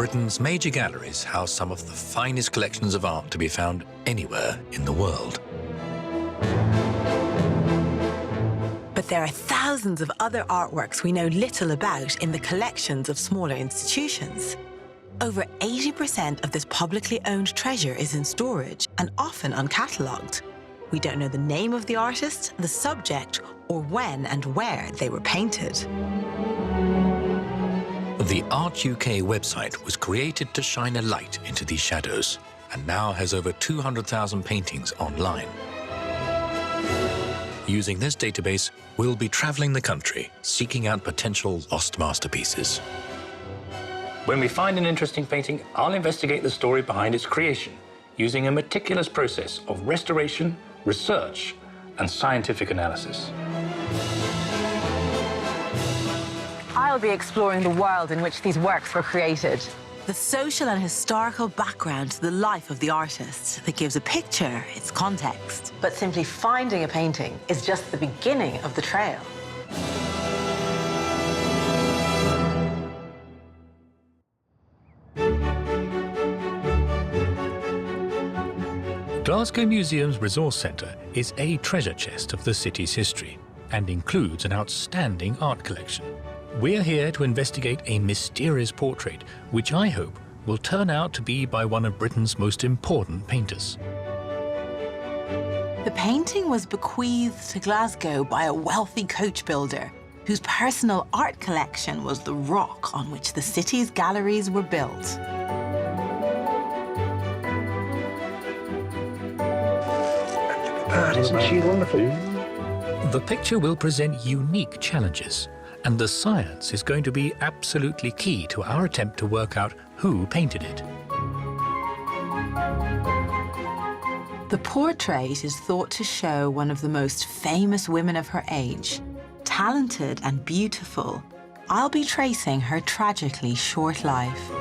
Britain's major galleries house some of the finest collections of art to be found anywhere in the world. But there are thousands of other artworks we know little about in the collections of smaller institutions. Over 80% of this publicly owned treasure is in storage and often uncatalogued. We don't know the name of the artist, the subject, or when and where they were painted. The Art UK website was created to shine a light into these shadows and now has over 200,000 paintings online. Using this database, we'll be traveling the country, seeking out potential lost masterpieces. When we find an interesting painting, I'll investigate the story behind its creation, using a meticulous process of restoration, research, and scientific analysis. I'll be exploring the world in which these works were created. The social and historical background to the life of the artist that gives a picture its context. But simply finding a painting is just the beginning of the trail. Glasgow Museum's Resource Centre is a treasure chest of the city's history and includes an outstanding art collection. We're here to investigate a mysterious portrait, which I hope will turn out to be by one of Britain's most important painters. The painting was bequeathed to Glasgow by a wealthy coach builder whose personal art collection was the rock on which the city's galleries were built. Isn't she wonderful? The picture will present unique challenges, and the science is going to be absolutely key to our attempt to work out who painted it. The portrait is thought to show one of the most famous women of her age. Talented and beautiful, I'll be tracing her tragically short life.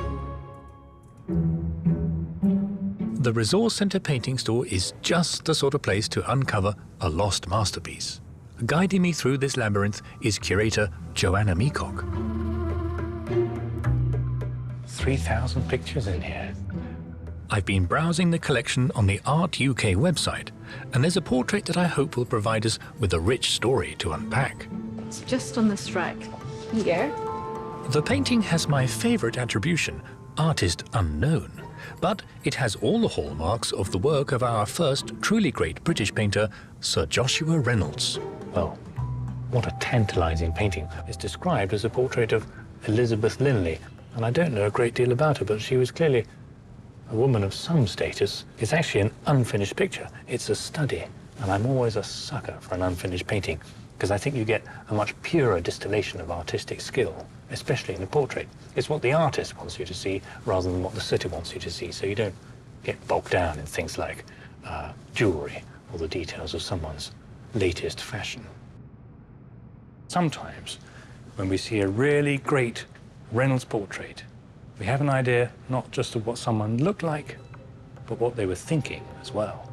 The Resource Centre Painting Store is just the sort of place to uncover a lost masterpiece. Guiding me through this labyrinth is curator Joanna Meacock. 3,000 pictures in here. I've been browsing the collection on the Art UK website, and there's a portrait that I hope will provide us with a rich story to unpack. It's just on this rack here. The painting has my favourite attribution, artist unknown, but it has all the hallmarks of the work of our first truly great British painter, Sir Joshua Reynolds. Well, what a tantalising painting. It's described as a portrait of Elizabeth Linley, and I don't know a great deal about her, but she was clearly a woman of some status. It's actually an unfinished picture. It's a study, and I'm always a sucker for an unfinished painting, because I think you get a much purer distillation of artistic skill, especially in a portrait. It's what the artist wants you to see rather than what the sitter wants you to see, so you don't get bogged down in things like jewellery or the details of someone's latest fashion. Sometimes, when we see a really great Reynolds portrait, we have an idea not just of what someone looked like, but what they were thinking as well.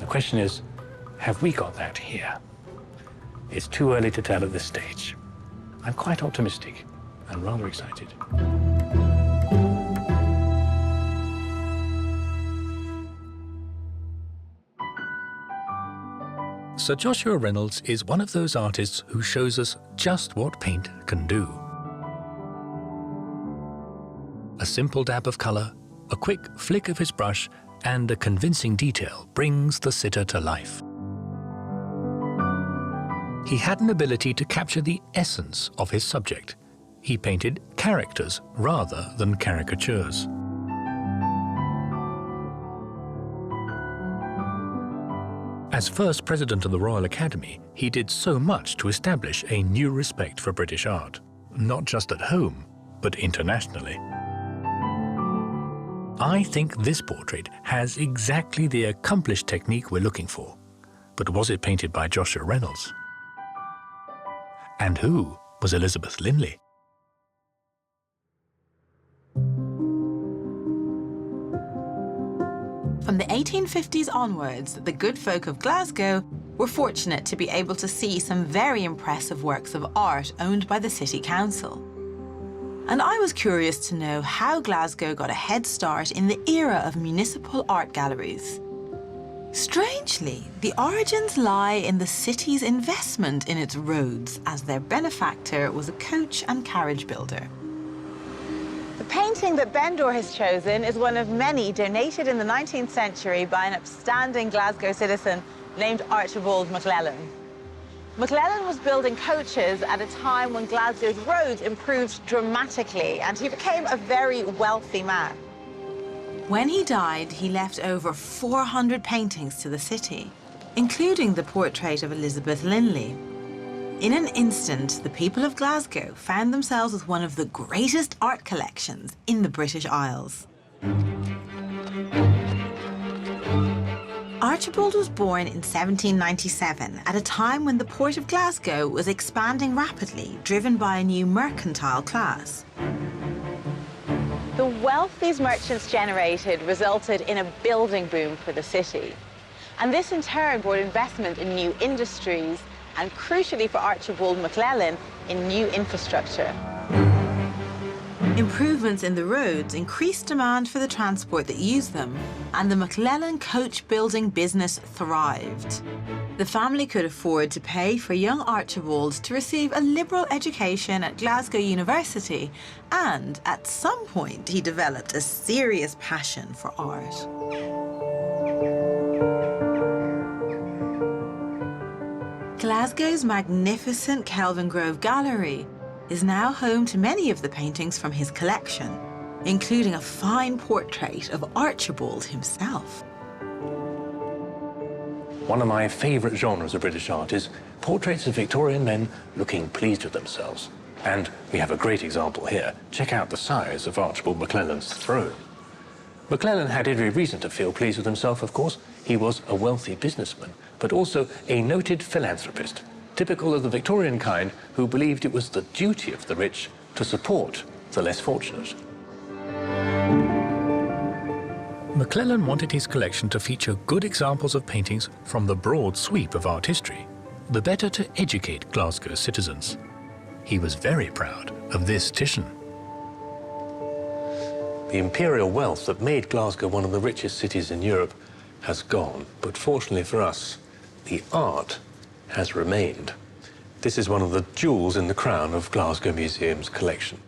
The question is, have we got that here? It's too early to tell at this stage. I'm quite optimistic and rather excited. Sir Joshua Reynolds is one of those artists who shows us just what paint can do. A simple dab of colour, a quick flick of his brush, and a convincing detail brings the sitter to life. He had an ability to capture the essence of his subject. He painted characters rather than caricatures. As first president of the Royal Academy, he did so much to establish a new respect for British art, not just at home, but internationally. I think this portrait has exactly the accomplished technique we're looking for. But was it painted by Joshua Reynolds? And who was Elizabeth Linley? From the 1850s onwards, the good folk of Glasgow were fortunate to be able to see some very impressive works of art owned by the city council. And I was curious to know how Glasgow got a head start in the era of municipal art galleries. Strangely, the origins lie in the city's investment in its roads, as their benefactor was a coach and carriage builder. The painting that Bendor has chosen is one of many donated in the 19th century by an upstanding Glasgow citizen named Archibald MacLellan. MacLellan was building coaches at a time when Glasgow's roads improved dramatically, and he became a very wealthy man. When he died, he left over 400 paintings to the city, including the portrait of Elizabeth Linley. In an instant, the people of Glasgow found themselves with one of the greatest art collections in the British Isles. Archibald was born in 1797 at a time when the port of Glasgow was expanding rapidly, driven by a new mercantile class. The wealth these merchants generated resulted in a building boom for the city. And this in turn brought investment in new industries and, crucially for Archibald MacLellan, in new infrastructure. Improvements in the roads increased demand for the transport that used them, and the MacLellan coach building business thrived. The family could afford to pay for young Archibald to receive a liberal education at Glasgow University, and at some point he developed a serious passion for art. Glasgow's magnificent Kelvingrove Gallery is now home to many of the paintings from his collection, including a fine portrait of Archibald himself. One of my favourite genres of British art is portraits of Victorian men looking pleased with themselves. And we have a great example here. Check out the size of Archibald MacLellan's throne. MacLellan had every reason to feel pleased with himself, of course. He was a wealthy businessman, but also a noted philanthropist, typical of the Victorian kind, who believed it was the duty of the rich to support the less fortunate. MacLellan wanted his collection to feature good examples of paintings from the broad sweep of art history, the better to educate Glasgow's citizens. He was very proud of this Titian. The imperial wealth that made Glasgow one of the richest cities in Europe has gone, but fortunately for us, the art has remained. This is one of the jewels in the crown of Glasgow Museum's collection.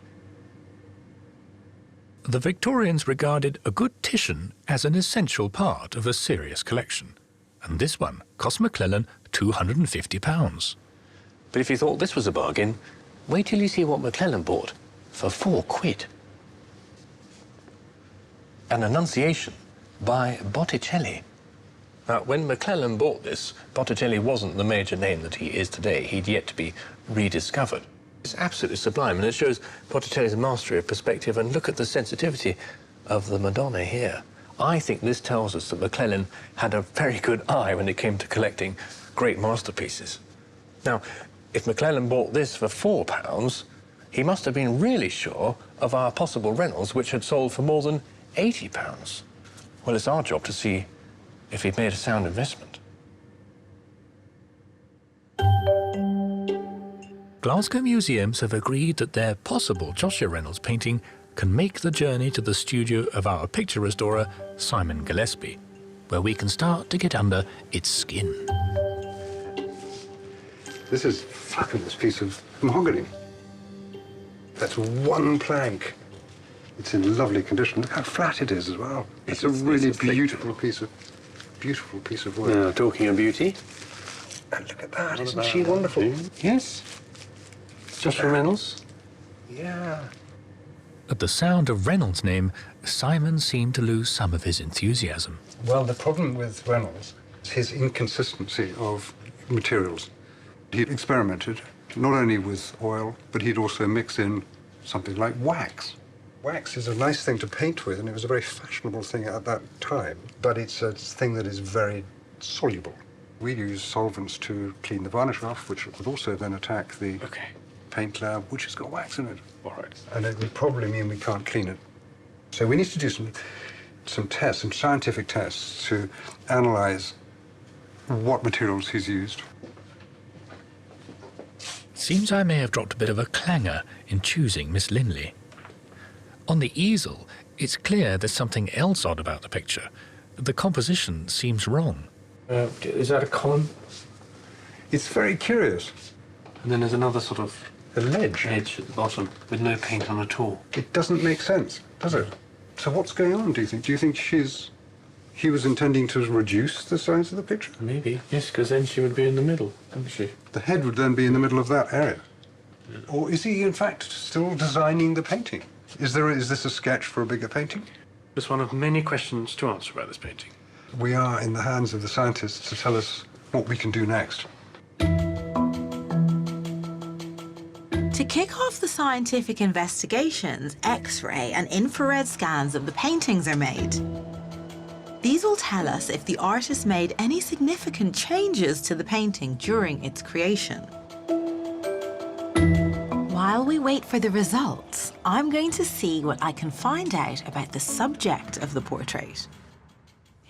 The Victorians regarded a good Titian as an essential part of a serious collection, and this one cost MacLellan £250. But if you thought this was a bargain, wait till you see what MacLellan bought for £4. An Annunciation by Botticelli. Now, when MacLellan bought this, Botticelli wasn't the major name that he is today. He'd yet to be rediscovered. It's absolutely sublime, and it shows Botticelli's mastery of perspective, and look at the sensitivity of the Madonna here. I think this tells us that MacLellan had a very good eye when it came to collecting great masterpieces. Now, if MacLellan bought this for £4, he must have been really sure of our possible Reynolds, which had sold for more than £80. Well, it's our job to see if he'd made a sound investment. Glasgow museums have agreed that their possible Joshua Reynolds painting can make the journey to the studio of our picture restorer, Simon Gillespie, where we can start to get under its skin. This is a fabulous piece of mahogany. That's one plank. It's in lovely condition. Look how flat it is as well. It's a really beautiful piece of work. Now, talking of beauty. And look at that, isn't she wonderful? Yes. Joshua Reynolds? Yeah. At the sound of Reynolds' name, Simon seemed to lose some of his enthusiasm. Well, the problem with Reynolds is his inconsistency of materials. He experimented not only with oil, but he'd also mix in something like wax. Wax is a nice thing to paint with, and it was a very fashionable thing at that time, but it's a thing that is very soluble. We use solvents to clean the varnish off, which would also then attack the paint layer, which has got wax in it. All right. And it would probably mean we can't clean it. So we need to do some tests, some scientific tests to analyze what materials he's used. Seems I may have dropped a bit of a clanger in choosing Miss Linley. On the easel, it's clear there's something else odd about the picture. The composition seems wrong. Is that a column? It's very curious. And then there's another sort of A ledge. edge at the bottom with no paint on at all. It doesn't make sense, does it? So what's going on, do you think? Do you think he was intending to reduce the size of the picture? Maybe, yes, because then she would be in the middle, wouldn't she? The head would then be in the middle of that area. Or is he, in fact, still designing the painting? Is this a sketch for a bigger painting? It's one of many questions to answer about this painting. We are in the hands of the scientists to tell us what we can do next. To kick off the scientific investigations, X-ray and infrared scans of the paintings are made. These will tell us if the artist made any significant changes to the painting during its creation. While we wait for the results, I'm going to see what I can find out about the subject of the portrait.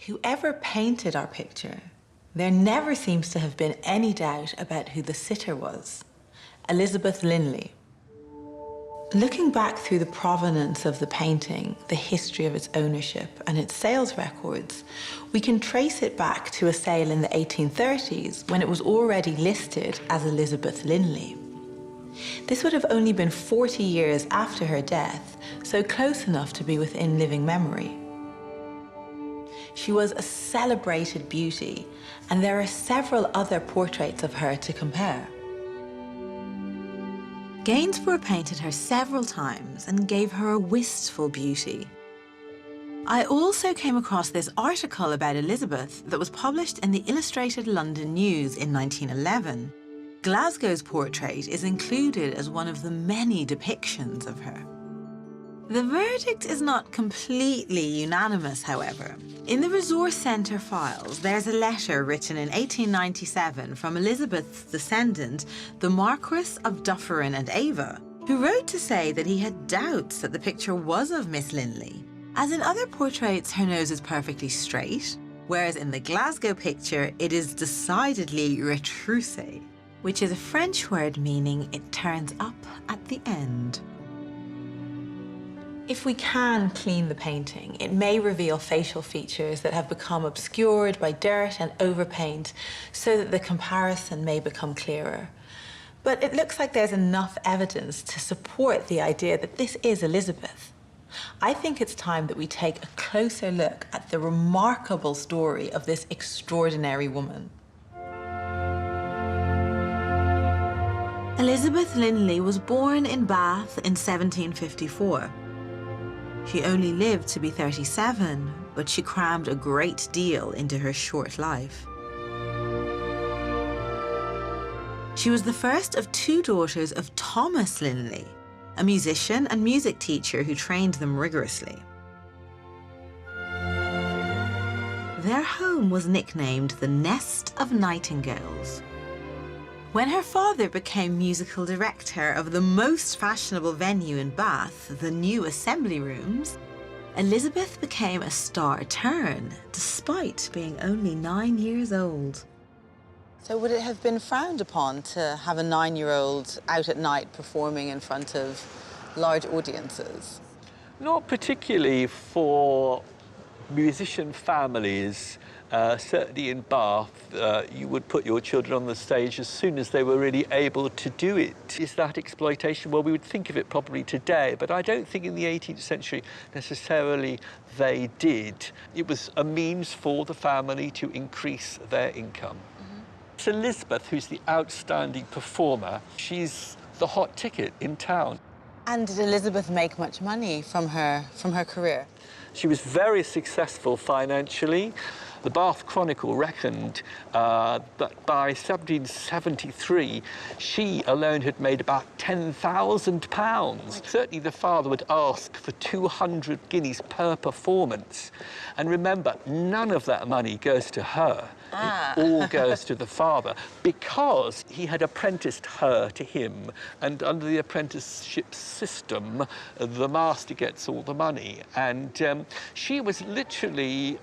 Whoever painted our picture, there never seems to have been any doubt about who the sitter was. Elizabeth Linley. Looking back through the provenance of the painting, the history of its ownership and its sales records, we can trace it back to a sale in the 1830s when it was already listed as Elizabeth Linley. This would have only been 40 years after her death, so close enough to be within living memory. She was a celebrated beauty, and there are several other portraits of her to compare. Gainsborough painted her several times and gave her a wistful beauty. I also came across this article about Elizabeth that was published in the Illustrated London News in 1911. Glasgow's portrait is included as one of the many depictions of her. The verdict is not completely unanimous, however. In the Resource Centre files, there's a letter written in 1897 from Elizabeth's descendant, the Marquess of Dufferin and Ava, who wrote to say that he had doubts that the picture was of Miss Linley. As in other portraits, her nose is perfectly straight, whereas in the Glasgow picture, it is decidedly retroussé, which is a French word meaning it turns up at the end. If we can clean the painting, it may reveal facial features that have become obscured by dirt and overpaint so that the comparison may become clearer. But it looks like there's enough evidence to support the idea that this is Elizabeth. I think it's time that we take a closer look at the remarkable story of this extraordinary woman. Elizabeth Linley was born in Bath in 1754. She only lived to be 37, but she crammed a great deal into her short life. She was the first of two daughters of Thomas Linley, a musician and music teacher who trained them rigorously. Their home was nicknamed the Nest of Nightingales. When her father became musical director of the most fashionable venue in Bath, the New Assembly Rooms, Elizabeth became a star turn, despite being only 9 years old. So would it have been frowned upon to have a 9-year-old out at night performing in front of large audiences? Not particularly for musician families. Certainly in Bath, you would put your children on the stage as soon as they were really able to do it. Is that exploitation? Well, we would think of it probably today, but I don't think in the 18th century necessarily they did. It was a means for the family to increase their income. It's Elizabeth who's the outstanding performer. She's the hot ticket in town. And did Elizabeth make much money from her career? She was very successful financially. The Bath Chronicle reckoned that by 1773, she alone had made about £10,000. Certainly the father would ask for 200 guineas per performance. And remember, none of that money goes to her. It all goes to the father, because he had apprenticed her to him, and under the apprenticeship system, the master gets all the money. And she was literally,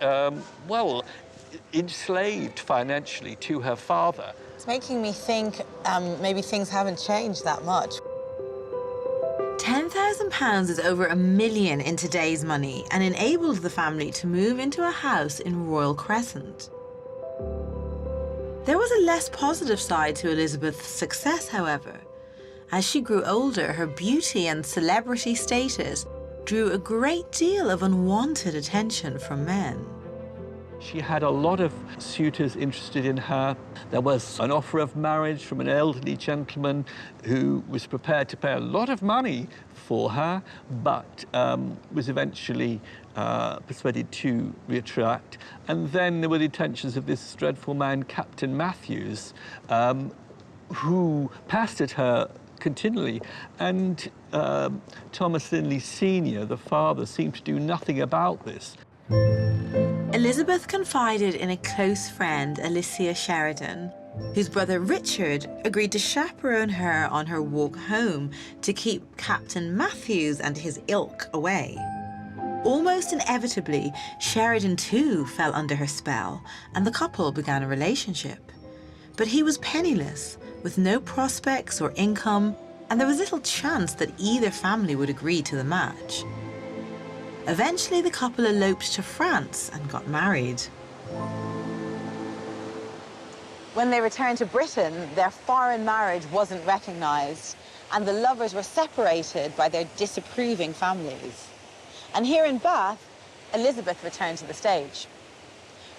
well, enslaved financially to her father. It's making me think maybe things haven't changed that much. £10,000 £10,000 is over £1 million in today's money and enabled the family to move into a house in Royal Crescent. There was a less positive side to Elizabeth's success, however. As she grew older, her beauty and celebrity status drew a great deal of unwanted attention from men. She had a lot of suitors interested in her. There was an offer of marriage from an elderly gentleman who was prepared to pay a lot of money for her, but was eventually persuaded to retract. And then there were the attentions of this dreadful man, Captain Matthews, who pestered her continually. And Thomas Linley Sr., the father, seemed to do nothing about this. Elizabeth confided in a close friend, Alicia Sheridan, whose brother Richard agreed to chaperone her on her walk home to keep Captain Matthews and his ilk away. Almost inevitably, Sheridan too fell under her spell, and the couple began a relationship. But he was penniless, with no prospects or income, and there was little chance that either family would agree to the match. Eventually, the couple eloped to France and got married. When they returned to Britain, their foreign marriage wasn't recognised, and the lovers were separated by their disapproving families. And here in Bath, Elizabeth returned to the stage.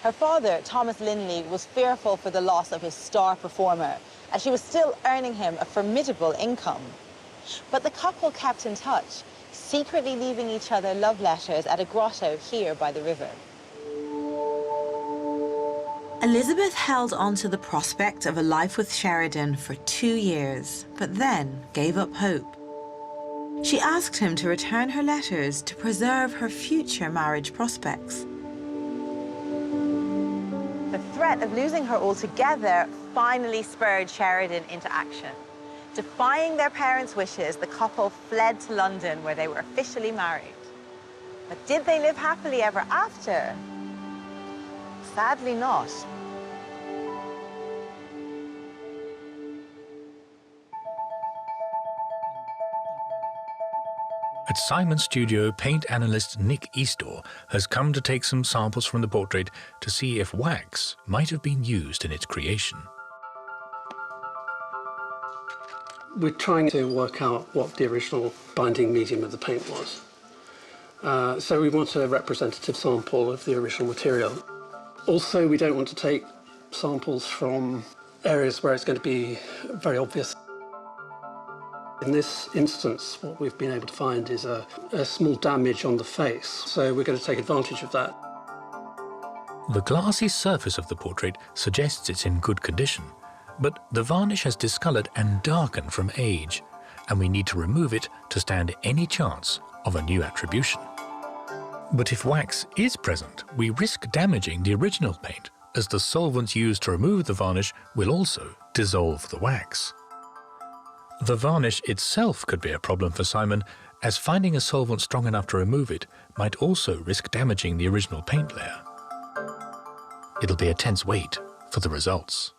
Her father, Thomas Linley, was fearful for the loss of his star performer, as she was still earning him a formidable income. But the couple kept in touch, secretly leaving each other love letters at a grotto here by the river. Elizabeth held on to the prospect of a life with Sheridan for 2 years, but then gave up hope. She asked him to return her letters to preserve her future marriage prospects. The threat of losing her altogether finally spurred Sheridan into action. Defying their parents' wishes, the couple fled to London, where they were officially married. But did they live happily ever after? Sadly not. At Simon's studio, paint analyst Nick Eastor has come to take some samples from the portrait to see if wax might have been used in its creation. We're trying to work out what the original binding medium of the paint was. So we want a representative sample of the original material. Also, we don't want to take samples from areas where it's going to be very obvious. In this instance, what we've been able to find is a small damage on the face, so we're going to take advantage of that. The glassy surface of the portrait suggests it's in good condition, but the varnish has discoloured and darkened from age, and we need to remove it to stand any chance of a new attribution. But if wax is present, we risk damaging the original paint, as the solvents used to remove the varnish will also dissolve the wax. The varnish itself could be a problem for Simon, as finding a solvent strong enough to remove it might also risk damaging the original paint layer. It'll be a tense wait for the results.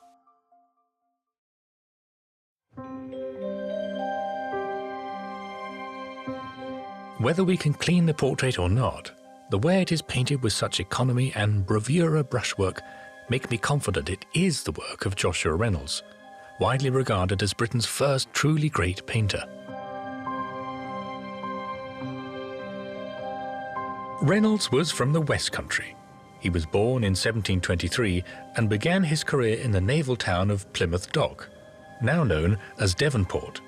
Whether we can clean the portrait or not, the way it is painted with such economy and bravura brushwork make me confident it is the work of Joshua Reynolds, widely regarded as Britain's first truly great painter. Reynolds was from the West Country. He was born in 1723 and began his career in the naval town of Plymouth Dock, now known as Devonport.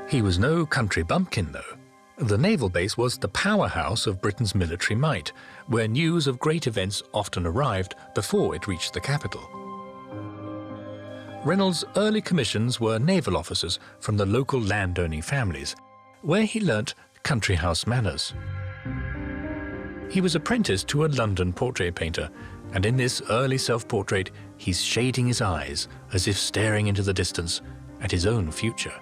He was no country bumpkin, though. The naval base was the powerhouse of Britain's military might, where news of great events often arrived before it reached the capital. Reynolds' early commissions were naval officers from the local landowning families, where he learnt country house manners. He was apprenticed to a London portrait painter, and in this early self-portrait, he's shading his eyes as if staring into the distance at his own future.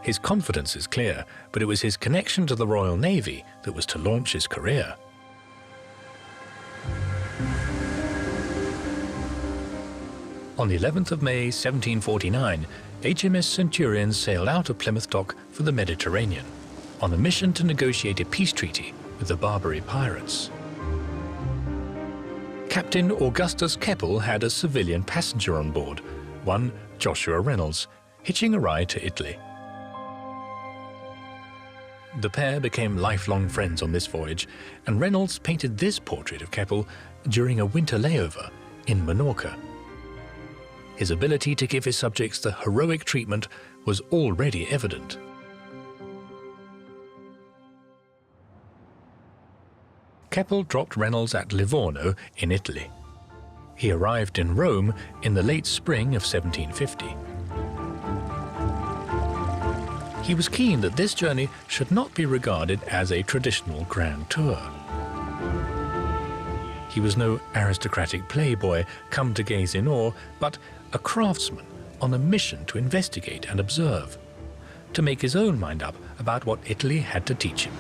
His confidence is clear, but it was his connection to the Royal Navy that was to launch his career. On the 11th of May 1749, HMS Centurion sailed out of Plymouth Dock for the Mediterranean on a mission to negotiate a peace treaty with the Barbary pirates. Captain Augustus Keppel had a civilian passenger on board, one Joshua Reynolds, hitching a ride to Italy. The pair became lifelong friends on this voyage, and Reynolds painted this portrait of Keppel during a winter layover in Minorca. His ability to give his subjects the heroic treatment was already evident. Keppel dropped Reynolds at Livorno in Italy. He arrived in Rome in the late spring of 1750. He was keen that this journey should not be regarded as a traditional grand tour. He was no aristocratic playboy come to gaze in awe, but a craftsman on a mission to investigate and observe, to make his own mind up about what Italy had to teach him.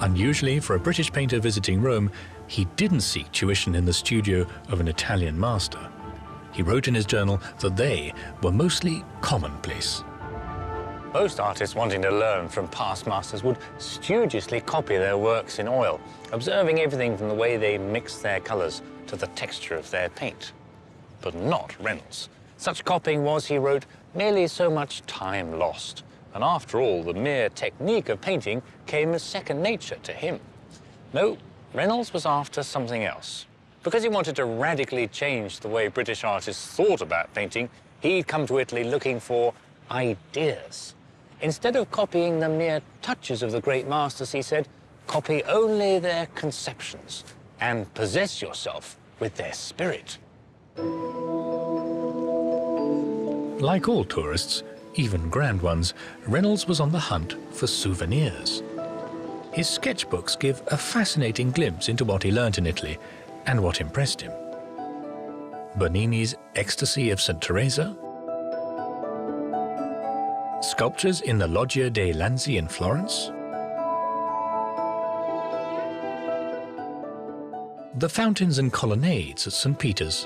Unusually for a British painter visiting Rome, he didn't seek tuition in the studio of an Italian master. He wrote in his journal that they were mostly commonplace. Most artists wanting to learn from past masters would studiously copy their works in oil, observing everything from the way they mixed their colours to the texture of their paint. But not Reynolds. Such copying was, he wrote, merely so much time lost. And after all, the mere technique of painting came as second nature to him. No, Reynolds was after something else. Because he wanted to radically change the way British artists thought about painting, he'd come to Italy looking for ideas. Instead of copying the mere touches of the great masters, he said, copy only their conceptions and possess yourself with their spirit. Like all tourists, even grand ones, Reynolds was on the hunt for souvenirs. His sketchbooks give a fascinating glimpse into what he learnt in Italy and what impressed him. Bernini's Ecstasy of St. Teresa, sculptures in the Loggia dei Lanzi in Florence, the fountains and colonnades at St. Peter's.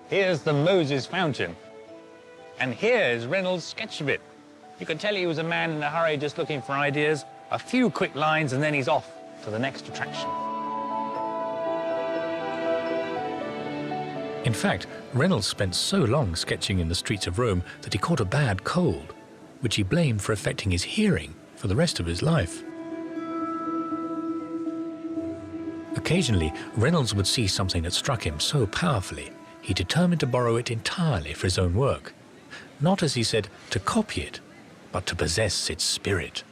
Here's the Moses Fountain. And here is Reynolds' sketch of it. You can tell he was a man in a hurry just looking for ideas, a few quick lines, and then he's off to the next attraction. In fact, Reynolds spent so long sketching in the streets of Rome that he caught a bad cold, which he blamed for affecting his hearing for the rest of his life. Occasionally, Reynolds would see something that struck him so powerfully, he determined to borrow it entirely for his own work. Not, as he said, to copy it, but to possess its spirit.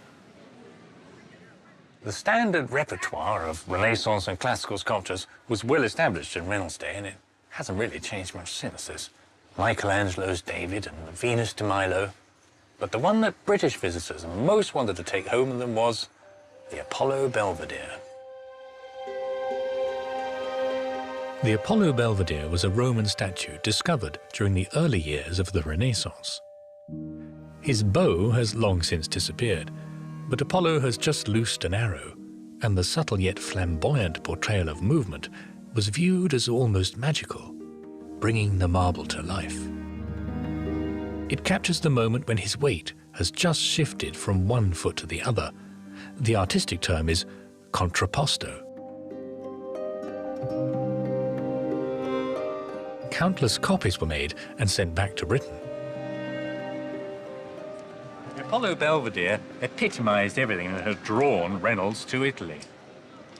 The standard repertoire of Renaissance and classical sculptures was well established in Reynolds' day, and it hasn't really changed much since. There's Michelangelo's David and the Venus de Milo. But the one that British visitors most wanted to take home with them was the Apollo Belvedere. The Apollo Belvedere was a Roman statue discovered during the early years of the Renaissance. His bow has long since disappeared, but Apollo has just loosed an arrow, and the subtle yet flamboyant portrayal of movement was viewed as almost magical, bringing the marble to life. It captures the moment when his weight has just shifted from one foot to the other. The artistic term is contrapposto. Countless copies were made and sent back to Britain. The Apollo Belvedere epitomized everything that had drawn Reynolds to Italy.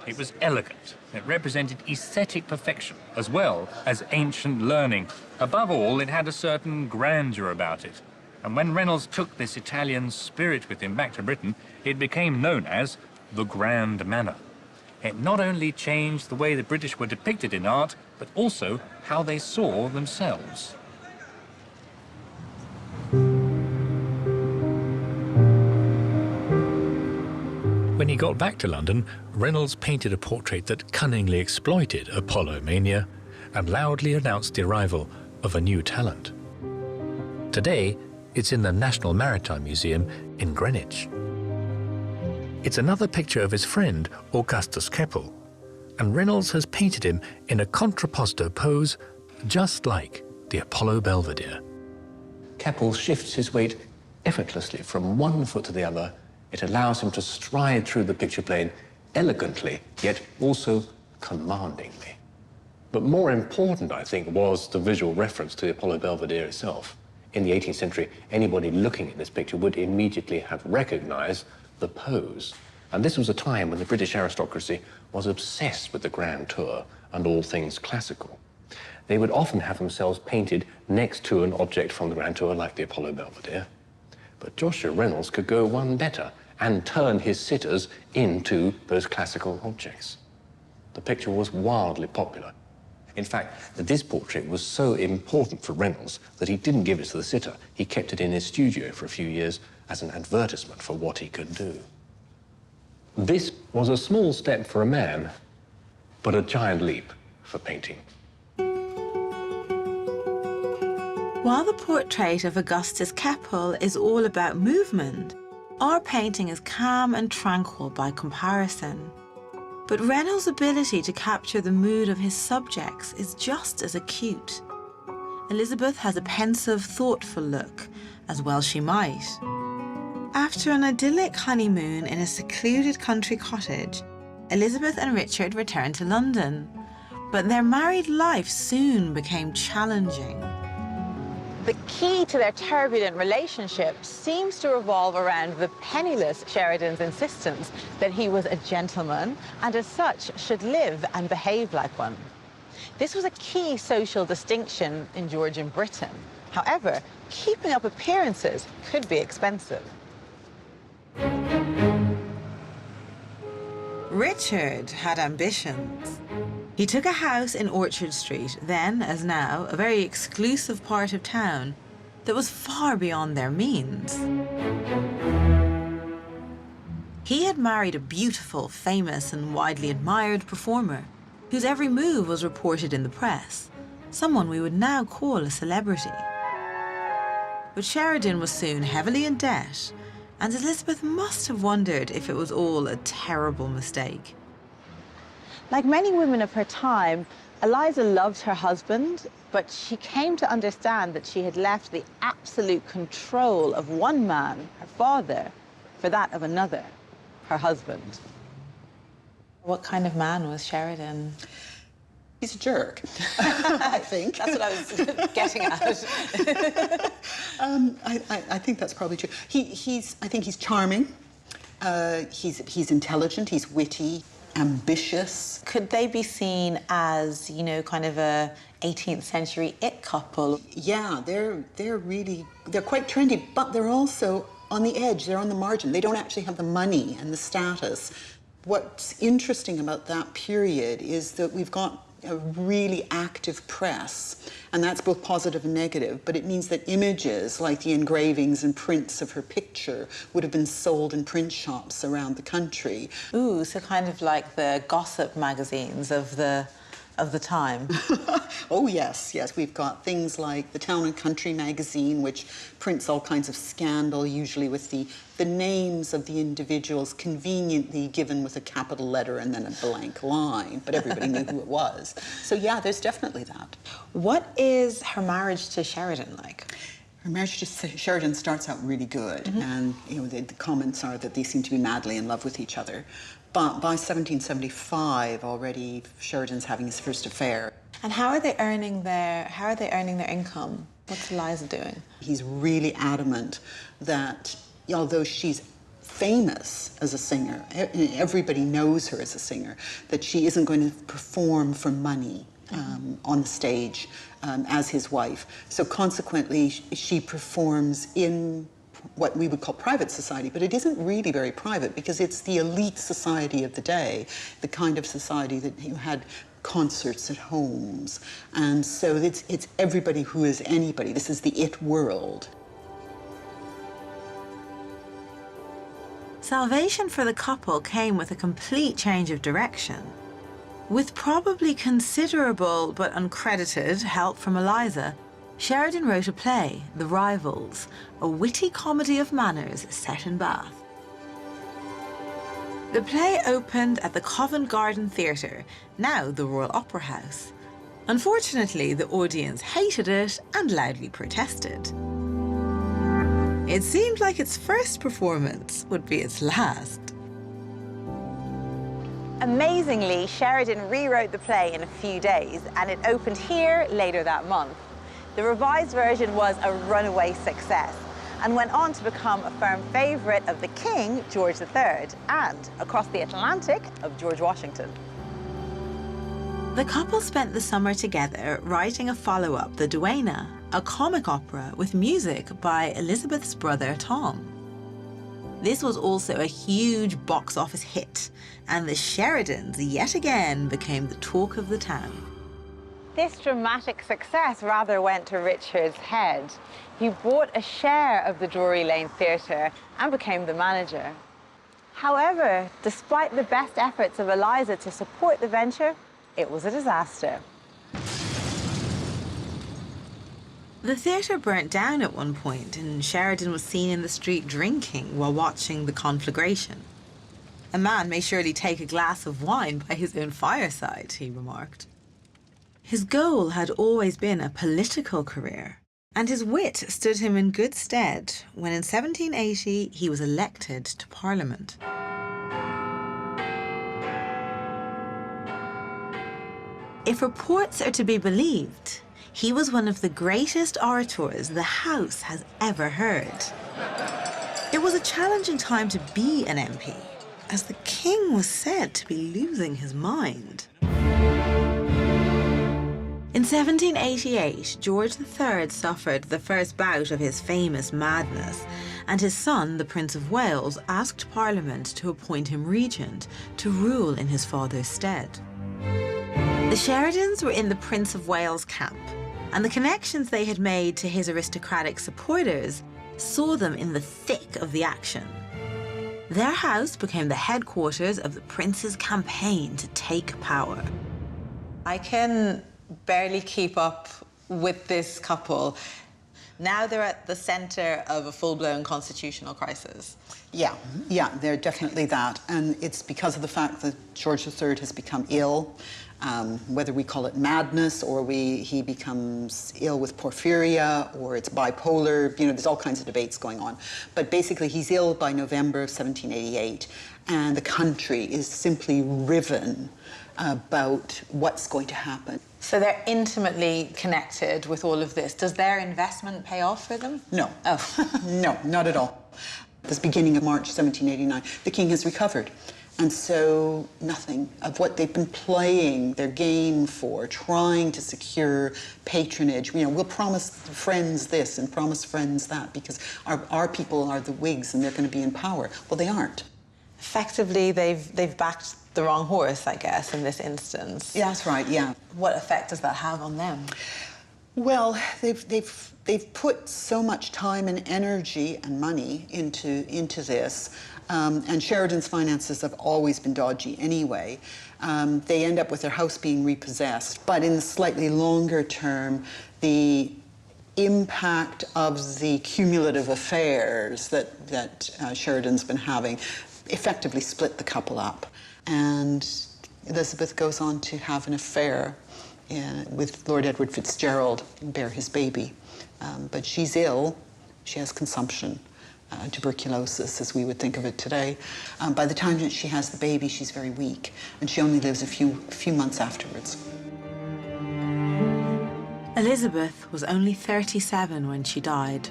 It was elegant. It represented aesthetic perfection as well as ancient learning. Above all, it had a certain grandeur about it. And when Reynolds took this Italian spirit with him back to Britain, it became known as the Grand Manner. It not only changed the way the British were depicted in art, but also how they saw themselves. When he got back to London, Reynolds painted a portrait that cunningly exploited Apollo mania and loudly announced the arrival of a new talent. Today, it's in the National Maritime Museum in Greenwich. It's another picture of his friend, Augustus Keppel, and Reynolds has painted him in a contrapposto pose, just like the Apollo Belvedere. Keppel shifts his weight effortlessly from one foot to the other. It allows him to stride through the picture plane elegantly, yet also commandingly. But more important, I think, was the visual reference to the Apollo Belvedere itself. In the 18th century, anybody looking at this picture would immediately have recognized the pose. And this was a time when the British aristocracy was obsessed with the Grand Tour and all things classical. They would often have themselves painted next to an object from the Grand Tour, like the Apollo Belvedere. But Joshua Reynolds could go one better and turn his sitters into those classical objects. The picture was wildly popular. In fact, this portrait was so important for Reynolds that he didn't give it to the sitter. He kept it in his studio for a few years as an advertisement for what he could do. This was a small step for a man, but a giant leap for painting. While the portrait of Augustus Keppel is all about movement, our painting is calm and tranquil by comparison. But Reynolds' ability to capture the mood of his subjects is just as acute. Elizabeth has a pensive, thoughtful look, as well she might. After an idyllic honeymoon in a secluded country cottage, Elizabeth and Richard returned to London. But their married life soon became challenging. The key to their turbulent relationship seems to revolve around the penniless Sheridan's insistence that he was a gentleman and as such should live and behave like one. This was a key social distinction in Georgian Britain. However, keeping up appearances could be expensive. Richard had ambitions. He took a house in Orchard Street, then, as now, a very exclusive part of town that was far beyond their means. He had married a beautiful, famous, and widely admired performer, whose every move was reported in the press, someone we would now call a celebrity. But Sheridan was soon heavily in debt, and Elizabeth must have wondered if it was all a terrible mistake. Like many women of her time, Eliza loved her husband, but she came to understand that she had left the absolute control of one man, her father, for that of another, her husband. What kind of man was Sheridan? He's a jerk, I think. That's what I was getting at. I think that's probably true. I think he's charming. He's intelligent. He's witty, ambitious. Could they be seen as, you know, kind of a 18th century it couple? Yeah, they're quite trendy, but they're also on the edge. They're on the margin. They don't actually have the money and the status. What's interesting about that period is that we've got a really active press, and that's both positive and negative, but it means that images like the engravings and prints of her picture would have been sold in print shops around the country. Ooh, so kind of like the gossip magazines of the time. Oh, yes. We've got things like the Town and Country magazine, which prints all kinds of scandal, usually with the names of the individuals conveniently given with a capital letter and then a blank line, but everybody knew who it was. So, yeah, there's definitely that. What is her marriage to Sheridan like? Her marriage to Sheridan starts out really good, and the comments are that they seem to be madly in love with each other. But by 1775, already Sheridan's having his first affair. And how are they earning their income? What's Eliza doing? He's really adamant that although she's famous as a singer, everybody knows her as a singer, that she isn't going to perform for money on the stage as his wife. So consequently, she performs in what we would call private society, but it isn't really very private because it's the elite society of the day, the kind of society that had concerts at homes. And so it's everybody who is anybody. This is the it world. Salvation for the couple came with a complete change of direction. With probably considerable but uncredited help from Eliza, Sheridan wrote a play, The Rivals, a witty comedy of manners set in Bath. The play opened at the Covent Garden Theatre, now the Royal Opera House. Unfortunately, the audience hated it and loudly protested. It seemed like its first performance would be its last. Amazingly, Sheridan rewrote the play in a few days, and it opened here later that month. The revised version was a runaway success and went on to become a firm favourite of the King, George III, and, across the Atlantic, of George Washington. The couple spent the summer together writing a follow-up, The Duenna, a comic opera with music by Elizabeth's brother Tom. This was also a huge box office hit, and the Sheridans yet again became the talk of the town. This dramatic success rather went to Richard's head. He bought a share of the Drury Lane Theatre and became the manager. However, despite the best efforts of Eliza to support the venture, it was a disaster. The theatre burnt down at one point, and Sheridan was seen in the street drinking while watching the conflagration. A man may surely take a glass of wine by his own fireside, he remarked. His goal had always been a political career, and his wit stood him in good stead when in 1780 he was elected to Parliament. If reports are to be believed, he was one of the greatest orators the House has ever heard. It was a challenging time to be an MP, as the King was said to be losing his mind. In 1788, George III suffered the first bout of his famous madness, and his son, the Prince of Wales, asked Parliament to appoint him regent to rule in his father's stead. The Sheridans were in the Prince of Wales camp, and the connections they had made to his aristocratic supporters saw them in the thick of the action. Their house became the headquarters of the Prince's campaign to take power. I can barely keep up with this couple. Now they're at the centre of a full-blown constitutional crisis. Yeah, they're definitely that. And it's because of the fact that George III has become ill, whether we call it madness or he becomes ill with porphyria or it's bipolar, there's all kinds of debates going on. But basically he's ill by November of 1788 and the country is simply riven about what's going to happen. So they're intimately connected with all of this. Does their investment pay off for them? No. Oh. No, not at all. At the beginning of March 1789, the king has recovered. And so nothing of what they've been playing their game for, trying to secure patronage. We'll promise friends this and promise friends that because our people are the Whigs and they're going to be in power. Well, they aren't. Effectively, they've backed the wrong horse, I guess, in this instance. Yeah, that's right, yeah. What effect does that have on them? Well, they've put so much time and energy and money into this, and Sheridan's finances have always been dodgy anyway. They end up with their house being repossessed, but in the slightly longer term, the impact of the cumulative affairs that Sheridan's been having effectively split the couple up. And Elizabeth goes on to have an affair with Lord Edward Fitzgerald and bear his baby. But she's ill, she has consumption, tuberculosis as we would think of it today. By the time that she has the baby, she's very weak, and she only lives a few months afterwards. Elizabeth was only 37 when she died.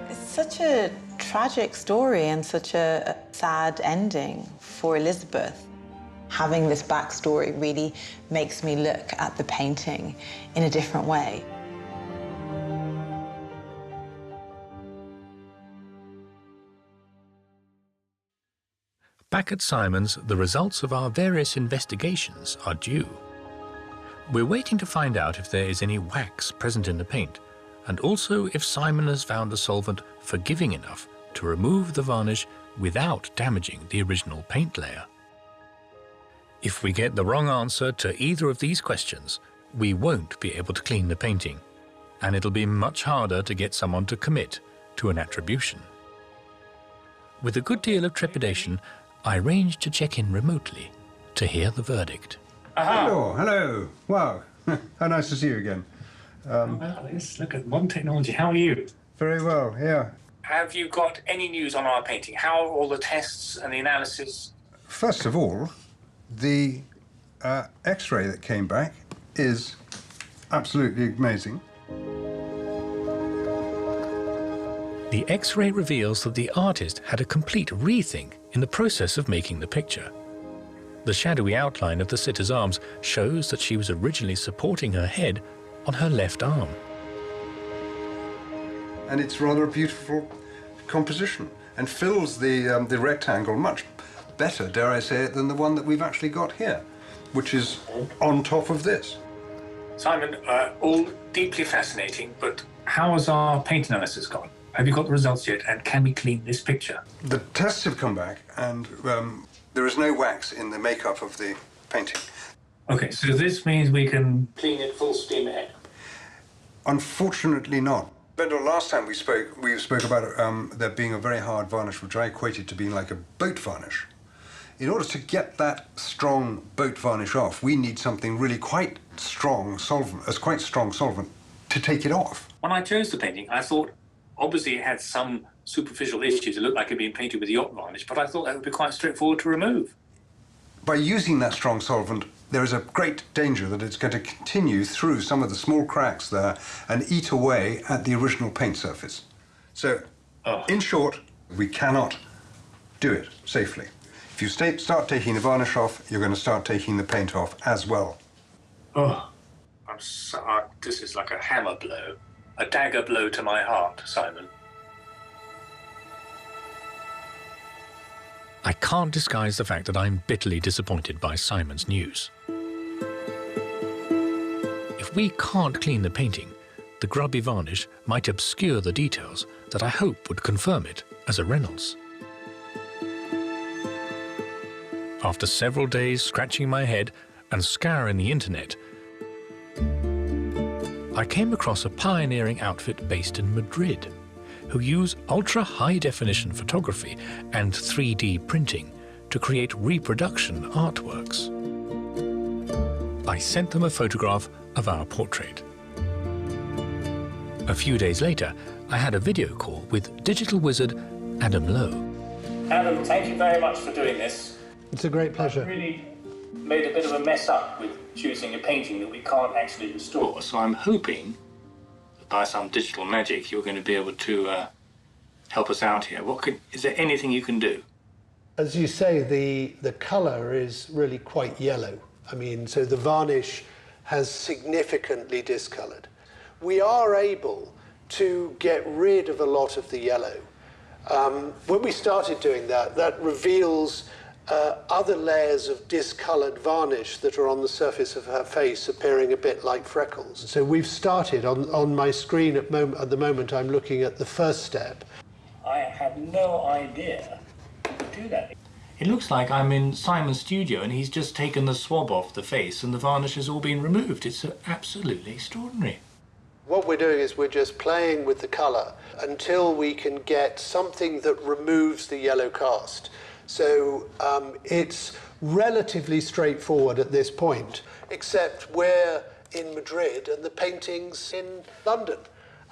It's such a tragic story and such a sad ending for Elizabeth. Having this backstory really makes me look at the painting in a different way. Back at Simon's, the results of our various investigations are due. We're waiting to find out if there is any wax present in the paint, and also if Simon has found the solvent forgiving enough to remove the varnish without damaging the original paint layer. If we get the wrong answer to either of these questions, we won't be able to clean the painting, and it'll be much harder to get someone to commit to an attribution. With a good deal of trepidation, I arranged to check in remotely to hear the verdict. Hello, hello. Wow, how nice to see you again. Well, let's look at modern technology. How are you? Very well, yeah. Have you got any news on our painting? How are all the tests and the analysis? First of all, the X-ray that came back is absolutely amazing. The X-ray reveals that the artist had a complete rethink in the process of making the picture. The shadowy outline of the sitter's arms shows that she was originally supporting her head on her left arm. And it's rather a beautiful composition and fills the rectangle much better, dare I say it, than the one that we've actually got here, which is on top of this. Simon, all deeply fascinating, but how has our paint analysis gone? Have you got the results yet, and can we clean this picture? The tests have come back, and there is no wax in the makeup of the painting. Okay, so this means we can clean it full steam ahead. Unfortunately not. Bendel, last time we spoke about there being a very hard varnish, which I equated to being like a boat varnish. In order to get that strong boat varnish off, we need something really quite strong solvent, to take it off. When I chose the painting, I thought, obviously it had some superficial issues. It looked like it had been painted with yacht varnish, but I thought that would be quite straightforward to remove. By using that strong solvent, there is a great danger that it's going to continue through some of the small cracks there and eat away at the original paint surface. So, in short, we cannot do it safely. If you start taking the varnish off, you're going to start taking the paint off as well. Oh, this is like a hammer blow, a dagger blow to my heart, Simon. I can't disguise the fact that I'm bitterly disappointed by Simon's news. If we can't clean the painting, the grubby varnish might obscure the details that I hope would confirm it as a Reynolds. After several days scratching my head and scouring the internet, I came across a pioneering outfit based in Madrid who use ultra-high-definition photography and 3D printing to create reproduction artworks. I sent them a photograph of our portrait. A few days later, I had a video call with digital wizard Adam Lowe. Adam, thank you very much for doing this. It's a great pleasure. I've really made a bit of a mess up with choosing a painting that we can't actually restore, so I'm hoping by some digital magic, you're going to be able to help us out here. Is there anything you can do? As you say, the colour is really quite yellow. I mean, so the varnish has significantly discoloured. We are able to get rid of a lot of the yellow. When we started doing that, that reveals other layers of discoloured varnish that are on the surface of her face appearing a bit like freckles. So we've started on my screen at the moment. I'm looking at the first step. I have no idea how to do that. It looks like I'm in Simon's studio and he's just taken the swab off the face and the varnish has all been removed. It's absolutely extraordinary. What we're doing is we're just playing with the colour until we can get something that removes the yellow cast. So it's relatively straightforward at this point, except we're in Madrid and the painting's in London.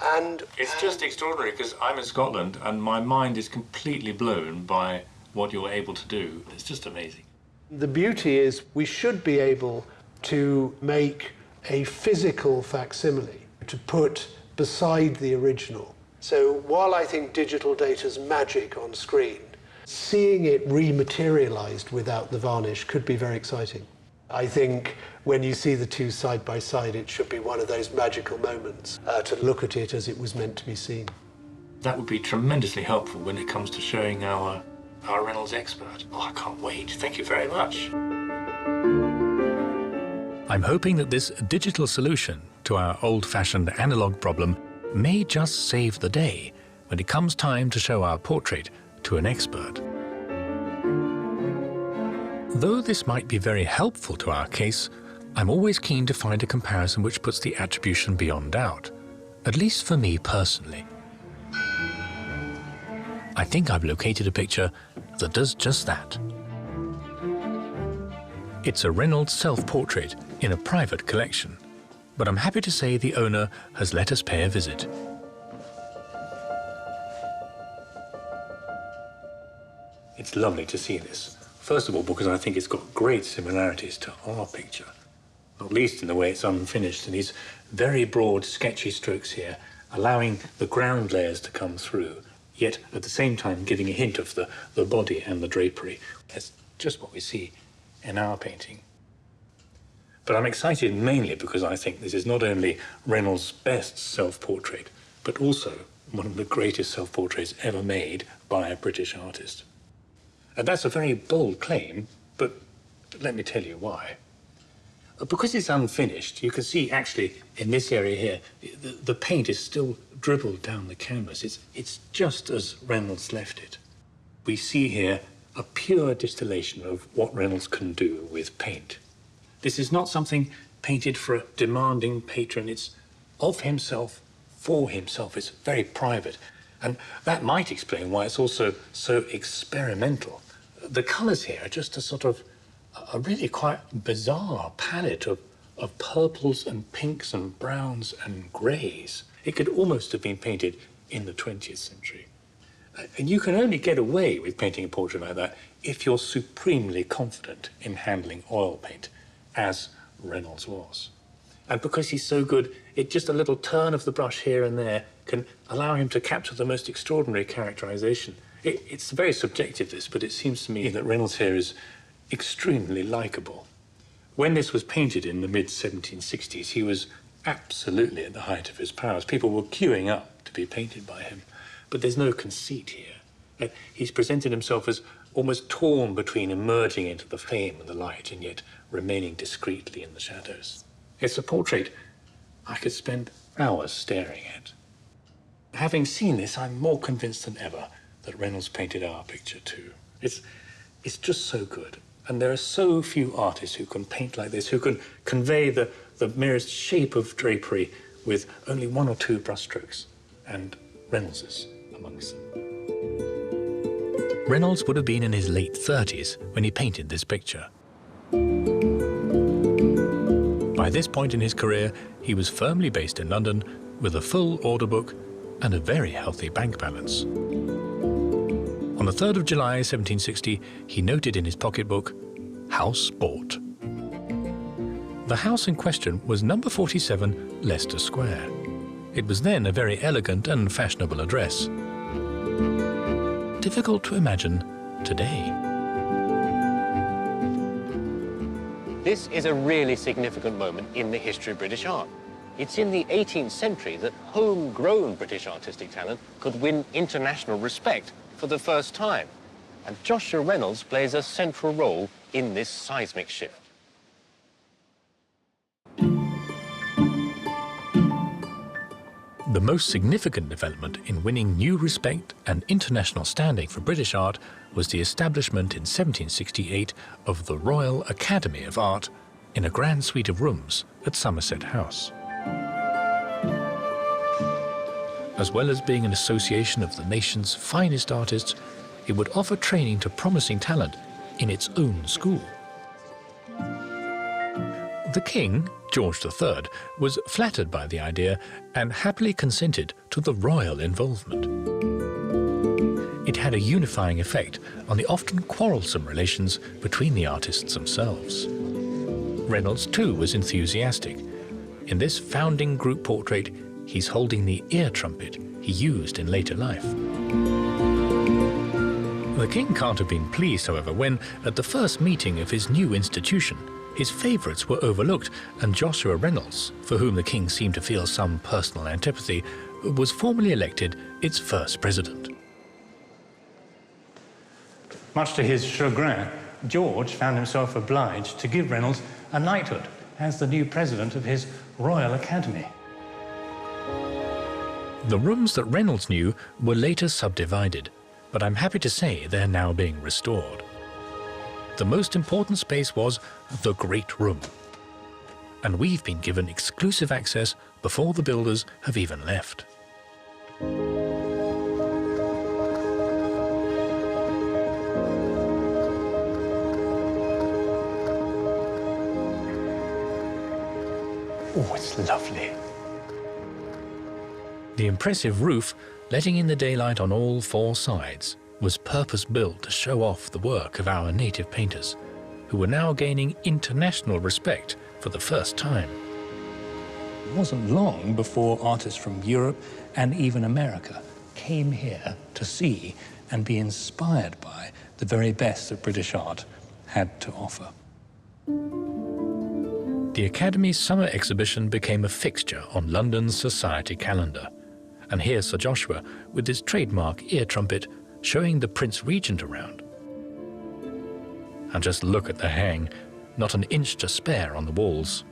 And it's just extraordinary because I'm in Scotland and my mind is completely blown by what you're able to do. It's just amazing. The beauty is we should be able to make a physical facsimile to put beside the original. So while I think digital data's magic on screen, seeing it rematerialized without the varnish could be very exciting. I think when you see the two side by side, it should be one of those magical moments to look at it as it was meant to be seen. That would be tremendously helpful when it comes to showing our Reynolds expert. Oh, I can't wait. Thank you very much. I'm hoping that this digital solution to our old-fashioned analog problem may just save the day when it comes time to show our portrait to an expert. Though this might be very helpful to our case, I'm always keen to find a comparison which puts the attribution beyond doubt, at least for me personally. I think I've located a picture that does just that. It's a Reynolds self-portrait in a private collection, but I'm happy to say the owner has let us pay a visit. It's lovely to see this. First of all, because I think it's got great similarities to our picture, not least in the way it's unfinished, and these very broad, sketchy strokes here, allowing the ground layers to come through, yet at the same time giving a hint of the body and the drapery. That's just what we see in our painting. But I'm excited mainly because I think this is not only Reynolds' best self-portrait, but also one of the greatest self-portraits ever made by a British artist. And that's a very bold claim, but let me tell you why. Because it's unfinished, you can see actually in this area here, the paint is still dribbled down the canvas. It's just as Reynolds left it. We see here a pure distillation of what Reynolds can do with paint. This is not something painted for a demanding patron. It's of himself, for himself. It's very private. And that might explain why it's also so experimental. The colours here are just a sort of a really quite bizarre palette of purples and pinks and browns and greys. It could almost have been painted in the 20th century. And you can only get away with painting a portrait like that if you're supremely confident in handling oil paint, as Reynolds was. And because he's so good, just a little turn of the brush here and there can allow him to capture the most extraordinary characterization. It's very subjective, this, but it seems to me that Reynolds here is extremely likable. When this was painted in the mid-1760s, he was absolutely at the height of his powers. People were queuing up to be painted by him. But there's no conceit here. He's presented himself as almost torn between emerging into the fame and the light and yet remaining discreetly in the shadows. It's a portrait I could spend hours staring at. Having seen this, I'm more convinced than ever that Reynolds painted our picture too. It's just so good. And there are so few artists who can paint like this, who can convey the merest shape of drapery with only one or two brushstrokes, and Reynolds is amongst them. Reynolds would have been in his late 30s when he painted this picture. By this point in his career, he was firmly based in London with a full order book and a very healthy bank balance. On the 3rd of July 1760, he noted in his pocketbook, "House bought." The house in question was number 47 Leicester Square. It was then a very elegant and fashionable address. Difficult to imagine today. This is a really significant moment in the history of British art. It's in the 18th century that homegrown British artistic talent could win international respect for the first time. And Joshua Reynolds plays a central role in this seismic shift. The most significant development in winning new respect and international standing for British art was the establishment in 1768 of the Royal Academy of Art in a grand suite of rooms at Somerset House. As well as being an association of the nation's finest artists, it would offer training to promising talent in its own school. The King, George III, was flattered by the idea and happily consented to the royal involvement. It had a unifying effect on the often quarrelsome relations between the artists themselves. Reynolds too was enthusiastic. In this founding group portrait, he's holding the ear trumpet he used in later life. The King can't have been pleased, however, when, at the first meeting of his new institution, his favourites were overlooked, and Joshua Reynolds, for whom the King seemed to feel some personal antipathy, was formally elected its first president. Much to his chagrin, George found himself obliged to give Reynolds a knighthood as the new president of his Royal Academy. The rooms that Reynolds knew were later subdivided, but I'm happy to say they're now being restored. The most important space was the Great Room, and we've been given exclusive access before the builders have even left. Oh, it's lovely. The impressive roof, letting in the daylight on all four sides, was purpose-built to show off the work of our native painters, who were now gaining international respect for the first time. It wasn't long before artists from Europe and even America came here to see and be inspired by the very best that British art had to offer. The Academy's summer exhibition became a fixture on London's society calendar. And here's Sir Joshua with his trademark ear trumpet showing the Prince Regent around. And just look at the hang, not an inch to spare on the walls.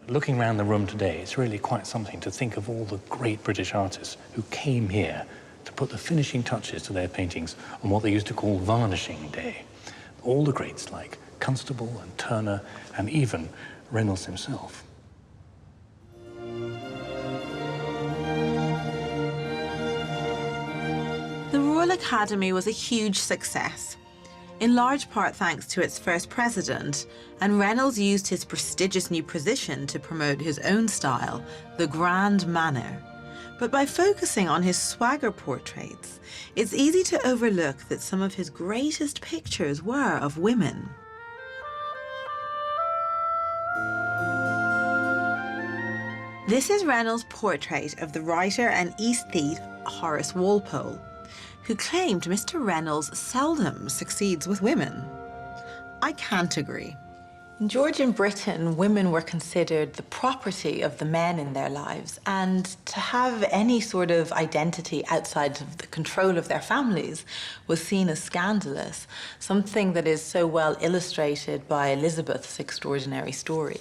Looking around the room today, it's really quite something to think of all the great British artists who came here to put the finishing touches to their paintings on what they used to call varnishing day. All the greats like Constable and Turner and even Reynolds himself. The Royal Academy was a huge success, in large part thanks to its first president, and Reynolds used his prestigious new position to promote his own style, the grand manner. But by focusing on his swagger portraits, it's easy to overlook that some of his greatest pictures were of women. This is Reynolds' portrait of the writer and aesthete Horace Walpole, who claimed Mr. Reynolds seldom succeeds with women. I can't agree. In Georgian Britain, women were considered the property of the men in their lives, and to have any sort of identity outside of the control of their families was seen as scandalous, something that is so well illustrated by Elizabeth's extraordinary story.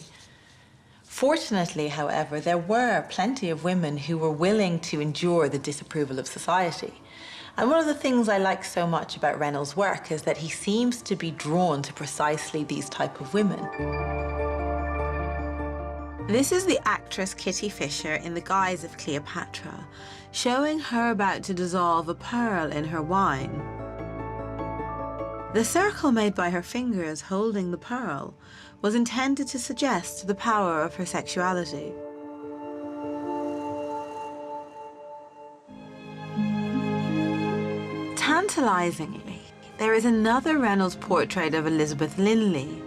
Fortunately, however, there were plenty of women who were willing to endure the disapproval of society. And one of the things I like so much about Reynolds' work is that he seems to be drawn to precisely these type of women. This is the actress Kitty Fisher in the guise of Cleopatra, showing her about to dissolve a pearl in her wine. The circle made by her fingers holding the pearl was intended to suggest the power of her sexuality. Tantalizingly, there is another Reynolds portrait of Elizabeth Linley.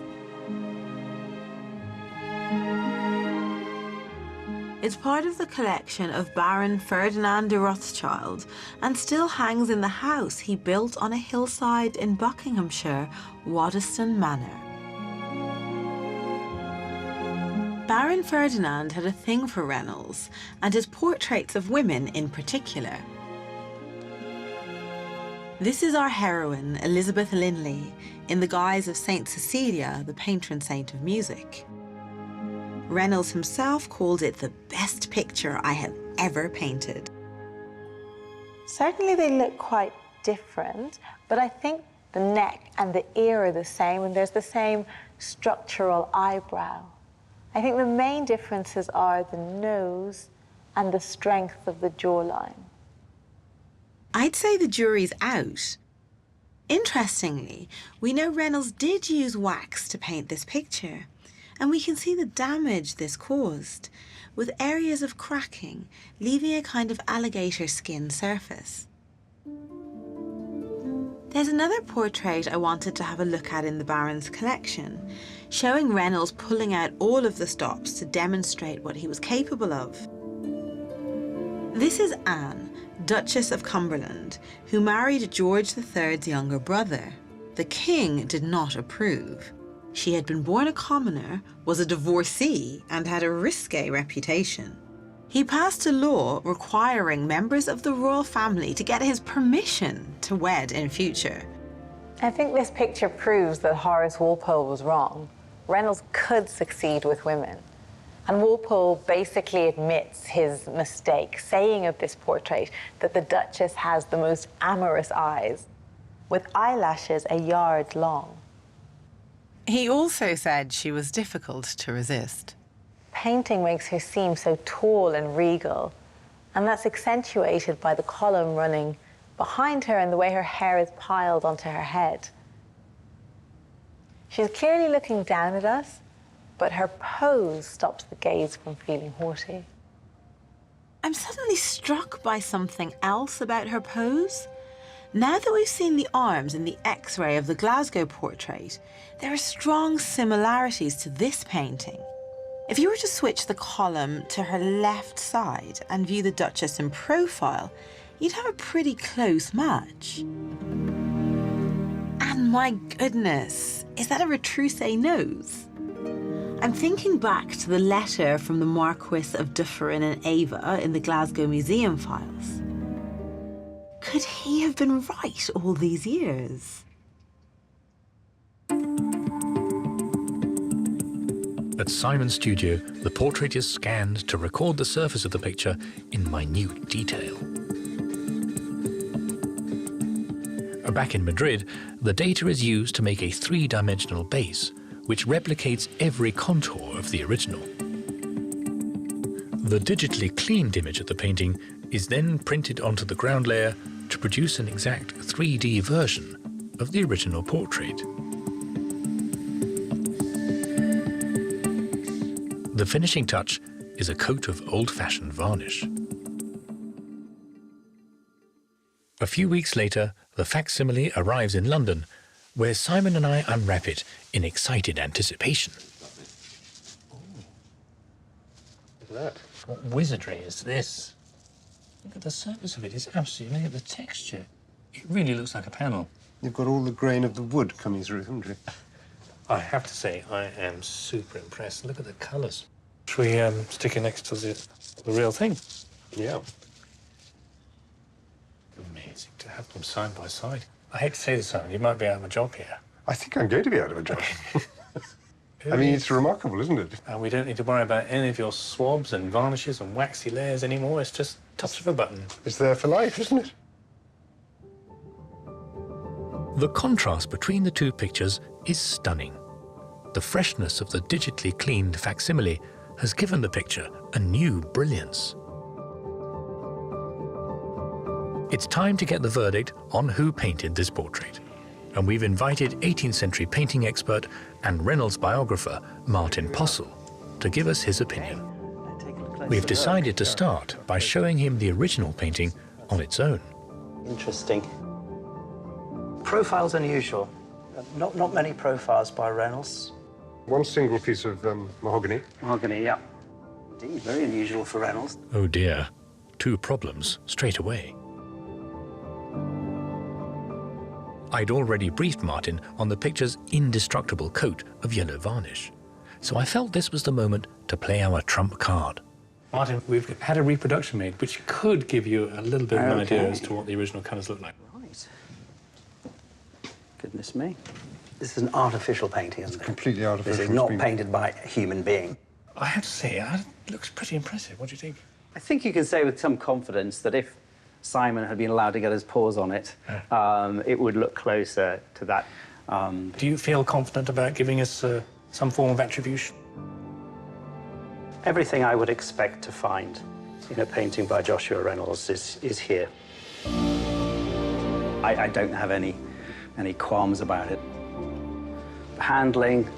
It's part of the collection of Baron Ferdinand de Rothschild and still hangs in the house he built on a hillside in Buckinghamshire, Waddesdon Manor. Baron Ferdinand had a thing for Reynolds and his portraits of women in particular. This is our heroine, Elizabeth Linley, in the guise of Saint Cecilia, the patron saint of music. Reynolds himself called it the best picture I have ever painted. Certainly they look quite different, but I think the neck and the ear are the same, and there's the same structural eyebrow. I think the main differences are the nose and the strength of the jawline. I'd say the jury's out. Interestingly, we know Reynolds did use wax to paint this picture, and we can see the damage this caused, with areas of cracking, leaving a kind of alligator skin surface. There's another portrait I wanted to have a look at in the Baron's collection, showing Reynolds pulling out all of the stops to demonstrate what he was capable of. This is Anne, Duchess of Cumberland, who married George III's younger brother. The king did not approve. She had been born a commoner, was a divorcee, and had a risque reputation. He passed a law requiring members of the royal family to get his permission to wed in future. I think this picture proves that Horace Walpole was wrong. Reynolds could succeed with women. And Walpole basically admits his mistake, saying of this portrait that the Duchess has the most amorous eyes, with eyelashes a yard long. He also said she was difficult to resist. Painting makes her seem so tall and regal, and that's accentuated by the column running behind her and the way her hair is piled onto her head. She's clearly looking down at us, but her pose stops the gaze from feeling haughty. I'm suddenly struck by something else about her pose. Now that we've seen the arms in the X-ray of the Glasgow portrait, there are strong similarities to this painting. If you were to switch the column to her left side and view the Duchess in profile, you'd have a pretty close match. And my goodness, is that a retroussé nose? I'm thinking back to the letter from the Marquis of Dufferin and Ava in the Glasgow Museum files. Could he have been right all these years? At Simon's studio, the portrait is scanned to record the surface of the picture in minute detail. Back in Madrid, the data is used to make a three-dimensional base, which replicates every contour of the original. The digitally cleaned image of the painting is then printed onto the ground layer to produce an exact 3D version of the original portrait. The finishing touch is a coat of old-fashioned varnish. A few weeks later, the facsimile arrives in London, where Simon and I unwrap it in excited anticipation. Look at that. What wizardry is this? Look at the surface of it. It's absolutely, look at the texture. It really looks like a panel. You've got all the grain of the wood coming through, haven't you? I have to say, I am super impressed. Look at the colours. Should we stick it next to the real thing? Yeah. Amazing to have them side by side. I hate to say this, Simon, you might be out of a job here. I think I'm going to be out of a job. I mean, it's remarkable, isn't it? And we don't need to worry about any of your swabs and varnishes and waxy layers anymore. It's just touch of a button. It's there for life, isn't it? The contrast between the two pictures is stunning. The freshness of the digitally cleaned facsimile has given the picture a new brilliance. It's time to get the verdict on who painted this portrait. And we've invited 18th century painting expert and Reynolds biographer Martin Postle to give us his opinion. We've decided to start by showing him the original painting on its own. Interesting. Profile's unusual. Not many profiles by Reynolds. One single piece of mahogany. Mahogany, yeah. Indeed, very unusual for Reynolds. Oh dear, two problems straight away. I'd already briefed Martin on the picture's indestructible coat of yellow varnish, so I felt this was the moment to play our trump card. Martin, we've had a reproduction made which could give you a little bit of an idea as to what the original colours look like. Right. Goodness me. This is an artificial painting, isn't it? Completely artificial. This is not painted by a human being. I have to say, it looks pretty impressive. What do you think? I think you can say with some confidence that if Simon had been allowed to get his paws on it, it would look closer to that. Do you feel confident about giving us some form of attribution? Everything I would expect to find in a painting by Joshua Reynolds is here. I don't have any qualms about it. Handling,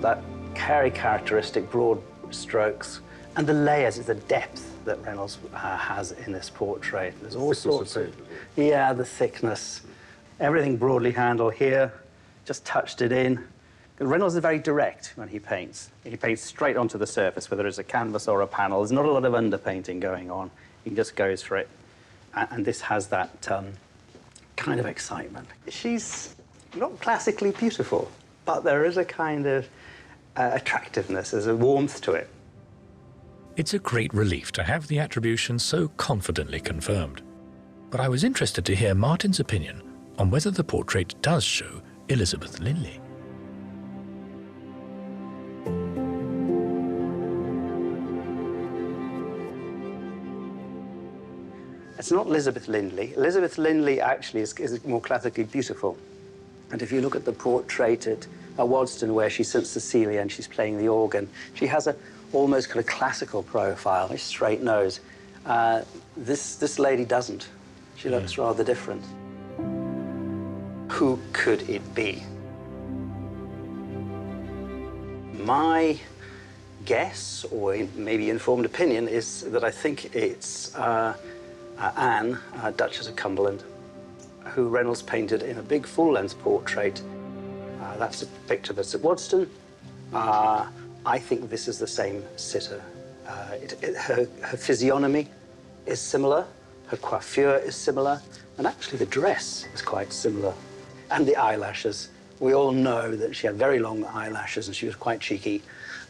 that very characteristic broad strokes, and the layers, the depth that Reynolds has in this portrait. There's all sorts of... Yeah, the thickness. Everything broadly handled here, just touched it in. Reynolds is very direct when he paints. He paints straight onto the surface, whether it's a canvas or a panel. There's not a lot of underpainting going on. He just goes for it. And this has that kind of excitement. She's not classically beautiful, but there is a kind of attractiveness, there's a warmth to it. It's a great relief to have the attribution so confidently confirmed. But I was interested to hear Martin's opinion on whether the portrait does show Elizabeth Linley. It's not Elizabeth Linley. Elizabeth Linley actually is more classically beautiful. And if you look at the portrait at Waddesdon, where she sits Cecilia and she's playing the organ, she has a almost kind of classical profile, a straight nose. This lady doesn't. She looks rather different. Who could it be? My guess, or maybe informed opinion, is that I think it's Anne, Duchess of Cumberland, who Reynolds painted in a big full-length portrait. That's a picture that's at Waddesdon. I think this is the same sitter. Her physiognomy is similar, her coiffure is similar, and actually the dress is quite similar. And the eyelashes. We all know that she had very long eyelashes and she was quite cheeky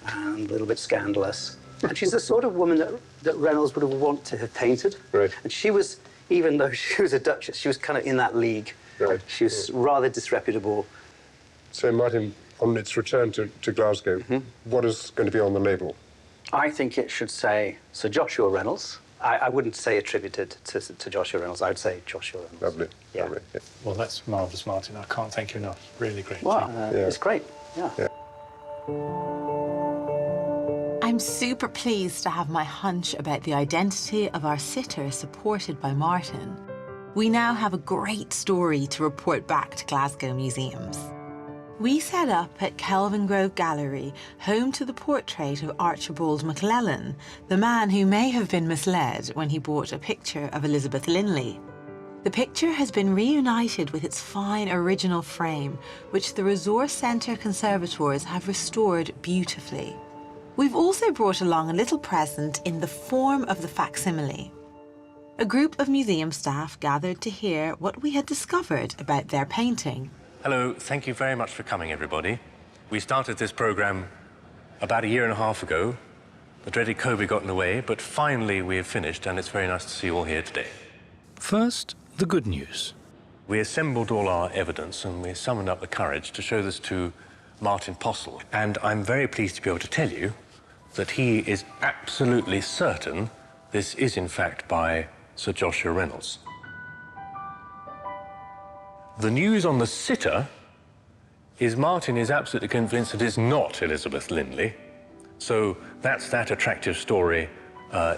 and a little bit scandalous. And she's the sort of woman that Reynolds would have wanted to have painted. Right. And she was, even though she was a duchess, she was kind of in that league. Right. She was rather disreputable. So, Martin, on its return to Glasgow, what is going to be on the label? I think it should say Sir Joshua Reynolds. I wouldn't say attributed to Joshua Reynolds. I would say Joshua Reynolds. Lovely. Yeah. Lovely. Yeah. Well, that's marvellous, Martin. I can't thank you enough. Really great. Well, it's great. Yeah. I'm super pleased to have my hunch about the identity of our sitter supported by Martin. We now have a great story to report back to Glasgow museums. We set up at Kelvingrove Gallery, home to the portrait of Archibald MacLellan, the man who may have been misled when he bought a picture of Elizabeth Linley. The picture has been reunited with its fine original frame, which the Resource Centre conservators have restored beautifully. We've also brought along a little present in the form of the facsimile. A group of museum staff gathered to hear what we had discovered about their painting. Hello, thank you very much for coming, everybody. We started this programme about a year and a half ago. The dreaded COVID got in the way, but finally we have finished, and it's very nice to see you all here today. First, the good news. We assembled all our evidence and we summoned up the courage to show this to Martin Postle. And I'm very pleased to be able to tell you that he is absolutely certain this is, in fact, by Sir Joshua Reynolds. The news on the sitter is Martin is absolutely convinced it is not Elizabeth Linley. So that's that attractive story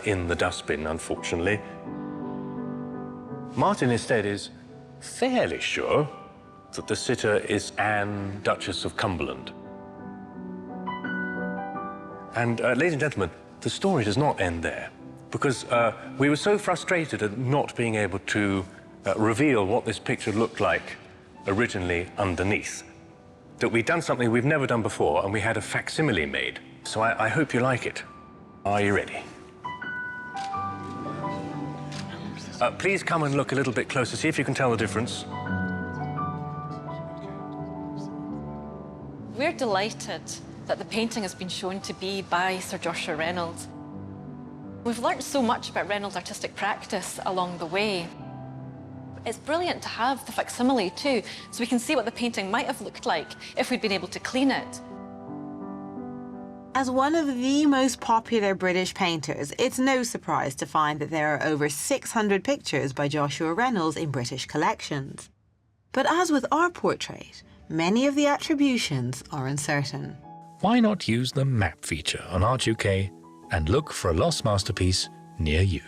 in the dustbin, unfortunately. Martin instead is fairly sure that the sitter is Anne, Duchess of Cumberland. And ladies and gentlemen, the story does not end there, because we were so frustrated at not being able to reveal what this picture looked like originally underneath, that we'd done something we've never done before, and we had a facsimile made. So I hope you like it. Are you ready? Please come and look a little bit closer, see if you can tell the difference. We're delighted that the painting has been shown to be by Sir Joshua Reynolds. We've learnt so much about Reynolds' artistic practice along the way. It's brilliant to have the facsimile too, so we can see what the painting might have looked like if we'd been able to clean it. As one of the most popular British painters, it's no surprise to find that there are over 600 pictures by Joshua Reynolds in British collections. But as with our portrait, many of the attributions are uncertain. Why not use the map feature on Art UK and look for a lost masterpiece near you?